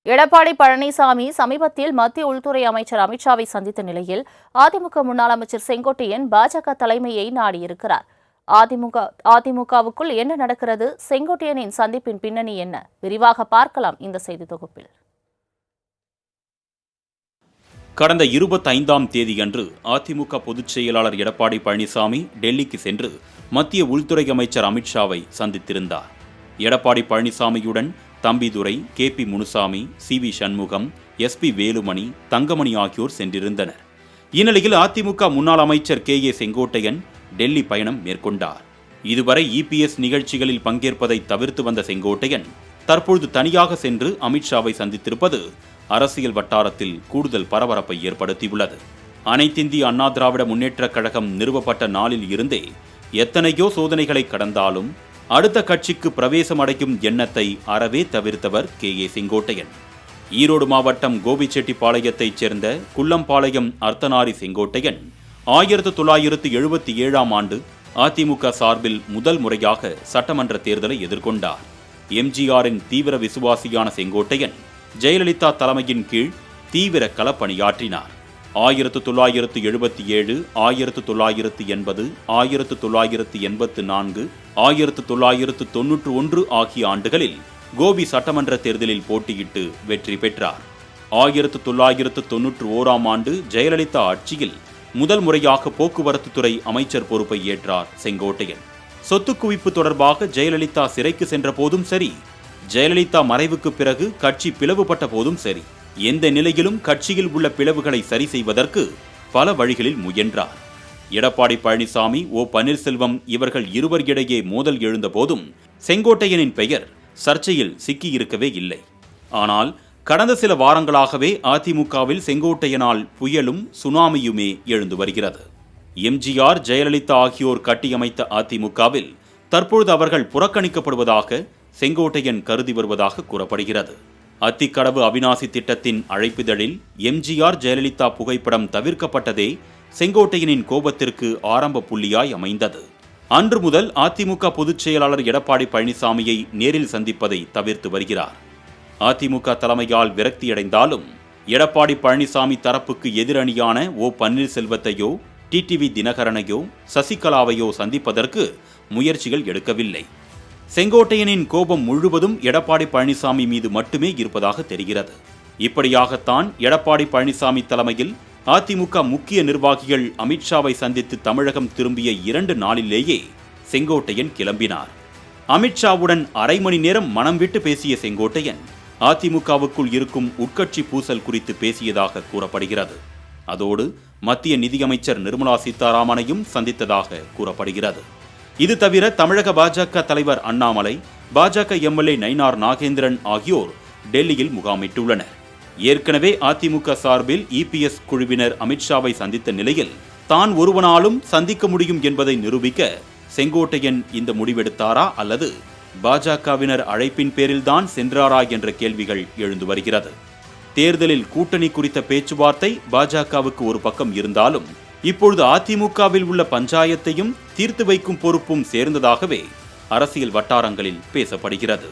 எடப்பாடி பழனிசாமி சமீபத்தில் மத்திய உள்துறை அமைச்சர் அமித்ஷாவை சந்தித்த நிலையில் அதிமுக முன்னாள் அமைச்சர் செங்கோட்டையன் பாஜக தலைமையை நாடியிருக்கிறார். அதிமுகவுக்குள் என்ன நடக்கிறது? செங்கோட்டையனின் சந்திப்பின் பின்னணி என்ன? விரிவாக பார்க்கலாம் இந்த செய்தி தொகுப்பில். கடந்த 25ஆம் தேதியன்று அதிமுக பொதுச் செயலாளர் எடப்பாடி பழனிசாமி டெல்லிக்கு சென்று மத்திய உள்துறை அமைச்சர் அமித்ஷாவை சந்தித்திருந்தார். எடப்பாடி பழனிசாமியுடன் தம்பிதுரை, கே.பி. முனுசாமி, சி.வி. சண்முகம், எஸ்.பி. வேலுமணி, தங்கமணி ஆகியோர் சென்றிருந்தனர். இந்நிலையில் அதிமுக முன்னாள் அமைச்சர் கே.ஏ. செங்கோட்டையன் டெல்லி பயணம் மேற்கொண்டார். இதுவரை இபிஎஸ் நிகழ்ச்சிகளில் பங்கேற்பதை தவிர்த்து வந்த செங்கோட்டையன் தற்பொழுது தனியாக சென்று அமித்ஷாவை சந்தித்திருப்பது அரசியல் வட்டாரத்தில் கூடுதல் பரபரப்பை ஏற்படுத்தியுள்ளது. அனைத்திந்திய அண்ணா திராவிட முன்னேற்றக் கழகம் நிறுவப்பட்ட நாளில் இருந்தே எத்தனையோ சோதனைகளை கடந்தாலும் அடுத்த கட்சிக்கு பிரவேசம் அடையும் எண்ணத்தை அறவே தவிர்த்தவர் கே.ஏ. செங்கோட்டையன். ஈரோடு மாவட்டம் கோபிச்செட்டிப்பாளையத்தைச் சேர்ந்த குள்ளம்பாளையம் அர்த்தநாரி செங்கோட்டையன் 1977ஆம் ஆண்டு அதிமுக சார்பில் முதல் முறையாக சட்டமன்ற தேர்தலை எதிர்கொண்டார். எம்ஜிஆரின் தீவிர விசுவாசியான செங்கோட்டையன் ஜெயலலிதா தலைமையின் கீழ் தீவிர களப்பணியாற்றினார். 1977, 1980, 1984, 1991 ஆகிய ஆண்டுகளில் கோபி சட்டமன்ற தேர்தலில் போட்டியிட்டு வெற்றி பெற்றார். 1991ஆம் ஆண்டு ஜெயலலிதா ஆட்சியில் முதல் முறையாக போக்குவரத்து துறை அமைச்சர் பொறுப்பை ஏற்றார் செங்கோட்டையன். சொத்து குவிப்பு தொடர்பாக ஜெயலலிதா சிறைக்கு சென்ற போதும் சரி, ஜெயலலிதா மறைவுக்கு பிறகு கட்சி பிளவுபட்ட போதும் சரி, எந்த நிலையிலும் கட்சியில் உள்ள பிளவுகளை சரி செய்வதற்கு பல வழிகளில் முயன்றார். எடப்பாடி பழனிசாமி, ஓ பன்னீர்செல்வம் இவர்கள் இருவர் இடையே மோதல் எழுந்த போதும் செங்கோட்டையனின் பெயர் சர்ச்சையில் சிக்கியிருக்கவே இல்லை. ஆனால் கடந்த சில வாரங்களாகவே அதிமுகவில் செங்கோட்டையனால் புயலும் சுனாமியுமே எழுந்து வருகிறது. எம்ஜிஆர், ஜெயலலிதா ஆகியோர் கட்டியமைத்த அதிமுகவில் தற்பொழுது அவர்கள் புறக்கணிக்கப்படுவதாக செங்கோட்டையன் கருதி வருவதாக கூறப்படுகிறது. அத்திக்கடவு அவிநாசி திட்டத்தின் அழைப்பிதழில் எம்ஜிஆர், ஜெயலலிதா புகைப்படம் தவிர்க்கப்பட்டதே செங்கோட்டையனின் கோபத்திற்கு ஆரம்ப புள்ளியாய் அமைந்தது. அன்று முதல் அதிமுக பொதுச் செயலாளர் எடப்பாடி பழனிசாமியை நேரில் சந்திப்பதை தவிர்த்து வருகிறார். அதிமுக தலைமையால் விரக்தியடைந்தாலும் எடப்பாடி பழனிசாமி தரப்புக்கு எதிரணியான ஓ பன்னீர்செல்வத்தையோ, டிடிவி தினகரனையோ, சசிகலாவையோ சந்திப்பதற்கு முயற்சிகள் எடுக்கவில்லை. செங்கோட்டையனின் கோபம் முழுவதும் எடப்பாடி பழனிசாமி மீது மட்டுமே இருப்பதாக தெரிகிறது. இப்படியாகத்தான் எடப்பாடி பழனிசாமி தலைமையில் அதிமுக முக்கிய நிர்வாகிகள் அமித்ஷாவை சந்தித்து தமிழகம் திரும்பிய 2 நாளிலேயே செங்கோட்டையன் கிளம்பினார். அமித்ஷாவுடன் அரை மணி நேரம் மனம் விட்டு பேசிய செங்கோட்டையன் அதிமுகவுக்குள் இருக்கும் உட்கட்சி பூசல் குறித்து பேசியதாக கூறப்படுகிறது. அதோடு மத்திய நிதியமைச்சர் நிர்மலா சீதாராமனையும் சந்தித்ததாக கூறப்படுகிறது. இது தவிர தமிழக பாஜக தலைவர் அண்ணாமலை, பாஜக எம்எல்ஏ நயினார் நாகேந்திரன் ஆகியோர் டெல்லியில் முகாமிட்டுள்ளனர். ஏற்கனவே அதிமுக சார்பில் இபிஎஸ் குழுவினர் அமித்ஷாவை சந்தித்த நிலையில் தான் ஒருவனாலும் சந்திக்க முடியும் என்பதை நிரூபிக்க செங்கோட்டையன் இந்த முடிவெடுத்தாரா அல்லது பாஜகவினர் அழைப்பின் பேரில்தான் சென்றாரா என்ற கேள்விகள் எழுந்து வருகிறது. தேர்தலில் கூட்டணி குறித்த பேச்சுவார்த்தை பாஜகவுக்கு ஒரு பக்கம் இருந்தாலும் இப்பொழுது அதிமுகவில் உள்ள பஞ்சாயத்தையும் தீர்த்து வைக்கும் பொறுப்பும் சேர்ந்ததாகவே அரசியல் வட்டாரங்களில் பேசப்படுகிறது.